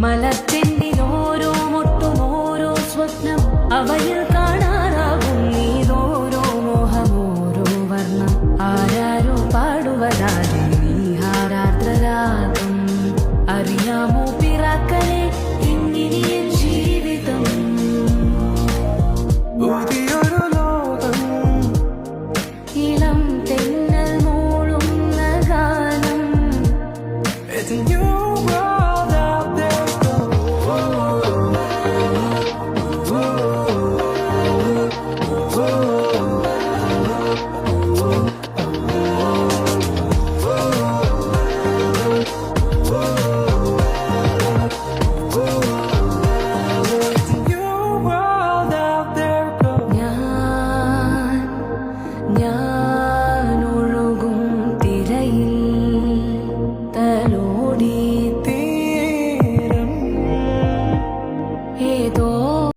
മലർച്ചെണ്ടിൽ ഓരോ മുട്ടും ഓരോ സ്വപ്നം അവയിൽ കാണാറാകും നീതോരോ മോഹം ഓരോ വർണ്ണം ആരാരോ പാടുവതാതെ നീഹാരാർദ്രരാഗം അറിയാമോ പിറാക്കളെ ഇങ്ങിനിയ ജീവിതം പുതിയൊരു ലോകം ഇളം തെന്നൽ മൂളുന്ന ഗാനം It's a new world out there. It's a new world out there. ഞാൻ ഒഴുകും തിരയിൽ തലോടി തീരം ഏതോ